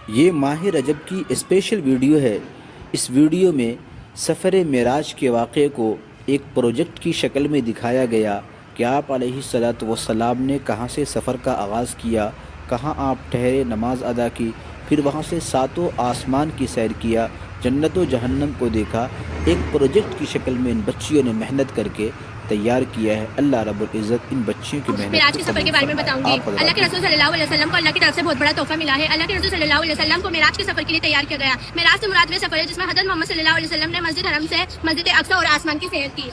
یہ ماہ رجب کی اسپیشل ویڈیو ہے۔ اس ویڈیو میں سفر معراج کے واقعے کو ایک پروجیکٹ کی شکل میں دکھایا گیا کہ آپ علیہ الصلوۃ والسلام نے کہاں سے سفر کا آغاز کیا، کہاں آپ ٹھہرے، نماز ادا کی، پھر وہاں سے ساتوں آسمان کی سیر کیا، جنت و جہنم کو دیکھا۔ ایک پروجیکٹ کی شکل میں ان بچیوں نے محنت کر کے تیار کیا ہے۔ اللہ رب العزت ان بچیوں کی محنت معراج کے سفر کے بارے میں بتاؤں گی۔ اللہ کے رسول صلی اللہ علیہ وسلم کو اللہ کی طرف سے بہت بڑا تحفہ ملا ہے۔ اللہ کے رسول صلی اللہ علیہ وسلم کو معراج کے سفر کے لیے تیار کیا گیا۔ معراج سے مراد وہ سفر ہے جس میں حضرت محمد صلی اللہ علیہ وسلم نے مسجد حرم سے مسجد اقصی اور آسمان کی سیر کی۔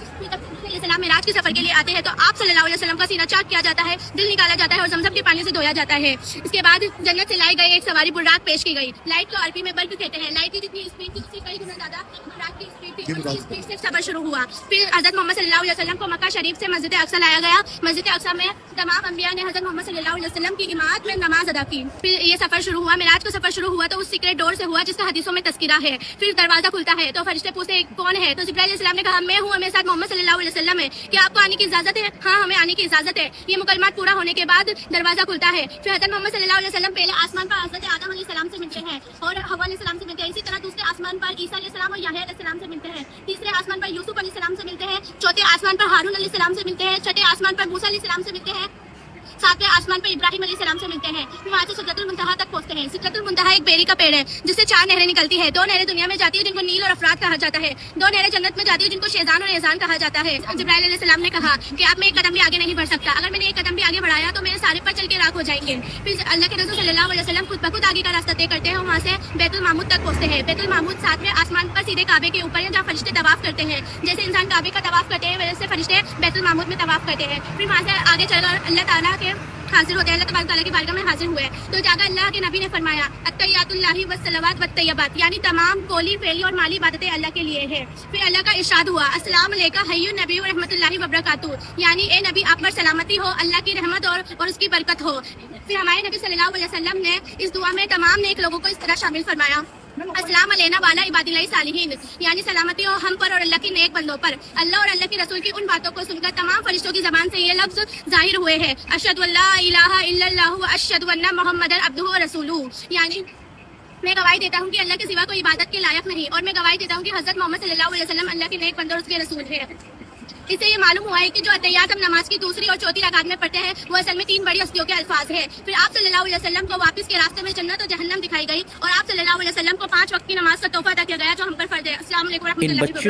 علیہ السلام معراج کے سفر کے لیے آتے ہیں تو آپ صلی اللہ علیہ وسلم کا سینہ چاک کیا جاتا ہے، دل نکالا جاتا ہے اور زمزم کے پانی سے دھویا جاتا ہے۔ اس کے بعد جنت سے لائی گئی ایک سواری براق پیش کی گئی۔ لائٹ کو عربی میں برق کہتے ہیں۔ لائٹ کی جتنی اسپیڈ تھی اس سے کئی گنا زیادہ براق کی اسپیڈ تھی۔ اس اسپیڈ سے سفر شروع ہوا۔ پھر حضرت محمد صلی اللہ علیہ وسلم کو مکہ شریف سے مسجد اقصی لایا گیا۔ مسجد اقصی میں تمام انبیاء نے حضرت محمد صلی اللہ علیہ وسلم کی امامت میں نماز ادا کی۔ پھر یہ سفر شروع ہوا۔ معراج کا سفر شروع ہوا تو اس سیکریٹ ڈور سے ہوا جس کا حدیثوں میں تذکرہ ہے۔ پھر دروازہ کھلتا ہے تو فرشتے پوچھتے کون ہے، تو جبرائیل علیہ السلام نے کہا میں ہوں، میرے ساتھ محمد صلی اللہ علیہ وسلم ہے، کیا آپ کو آنے کی اجازت ہے؟ ہاں ہمیں آنے کی اجازت ہے۔ یہ مکالمات پورا ہونے کے بعد دروازہ کھلتا ہے۔ پھر حضرت محمد صلی اللہ علیہ وسلم پہلے آسمان پر حضرت آدم علیہ السلام سے ملتے ہیں اور حوا علیہ السلام سے ملتے ہیں۔ اسی طرح دوسرے آسمان پر عیسیٰ علیہ السلام اور یحییٰ علیہ السلام سے ملتے ہیں۔ تیسرے آسمان پر یوسف علیہ السلام سے ملتے ہیں۔ چوتھے آسمان پر ہارون علیہ السلام سے ملتے ہیں۔ چھٹے آسمان پر موسیٰ علیہ السلام سے ملتے ہیں۔ ساتویں آسمان پر ابراہیم علیہ السلام سے ملتے ہیں۔ پھر وہاں سے سدرۃ المنتہا تک پہنچتے ہیں۔ سدرۃ المنتہا ایک بیری کا پیڑ ہے جس سے 4 نہریں نکلتی ہے۔ 2 نہریں دنیا میں جاتی ہے جن کو نیل اور افرات کہا جاتا ہے۔ 2 نہریں جنت میں جاتی ہے جن کو شیزان اور ایزان کہا جاتا ہے۔ جبرائیل علیہ السلام نے کہا کہ اب میں ایک قدم بھی آگے نہیں بڑھ سکتا، اگر میں نے ایک قدم بھی آگے بڑھایا تو میرے سارے پر چل کے راکھ ہو جائیں گے۔ پھر اللہ کے رسول صلی اللہ علیہ وسلم خود بخود آگے کا راستہ طے کرتے ہیں اور وہاں سے بیت المعمود تک پہنچتے ہیں۔ بیت المعمود 7ویں آسمان پر سیدھے کعبے کے اوپر ہے جہاں فرشتے طواف کرتے ہیں۔ جیسے انسان کعبے کا طواف کرتے ہیں ویسے فرشتے بیت المعمود میں طواف کرتے ہیں۔ پھر وہاں سے آگے چل کر اللہ تعالیٰ کے حاضر ہوتے ہیں، اللہ تبارک تعالیٰ کی بارگاہ میں حاضر ہوئے تو جا کر اللہ کے نبی نے فرمایا التحیات اللہ والصلوات والطیبات، یعنی تمام قولی فعلی اور مالی عبادتیں اللہ کے لیے ہے۔ پھر اللہ کا ارشاد ہوا السلام علیکم حی النبی و رحمۃ اللہ وبرکاتہ، یعنی اے نبی آپ پر سلامتی ہو، اللہ کی رحمت اور اس کی برکت ہو۔ پھر ہمارے نبی صلی اللہ علیہ وسلم نے اس دعا میں تمام نیک لوگوں کو اس طرح شامل فرمایا السلام علینا والا عباد اللہ صالحین، یعنی سلامتی ہو ہم پر اور اللہ کے نیک بندوں پر۔ اللہ اور اللہ کے رسول کی ان باتوں کو سن کر تمام فرشتوں کی زبان سے یہ لفظ ظاہر ہوئے ہیں اشہد ان لا الہ الا اللہ و اشہد ان محمد عبدہ و رسولہ، یعنی میں گواہی دیتا ہوں کہ اللہ کے سوا کوئی عبادت کے لائق نہیں، اور میں گواہی دیتا ہوں کہ حضرت محمد صلی اللہ علیہ وسلم اللہ کے نیک بندوں اور اس کے رسول ہیں۔ اس سے یہ معلوم ہوا ہے کہ جو اتحیات ہم نماز کی دوسری اور چوتھی رکعت میں پڑھتے ہیں وہ اصل میں 3 بڑی ہستیوں کے الفاظ ہیں۔ پھر آپ صلی اللہ علیہ وسلم کو واپس کے راستے میں جنت اور جہنم دکھائی گئی اور آپ صلی اللہ علیہ وسلم کو 5 وقت کی نماز کا تحفہ عطا کیا گیا جو ہم پر فرض ہے۔ السلام علیکم و رحمۃ اللہ وبرکاتہ۔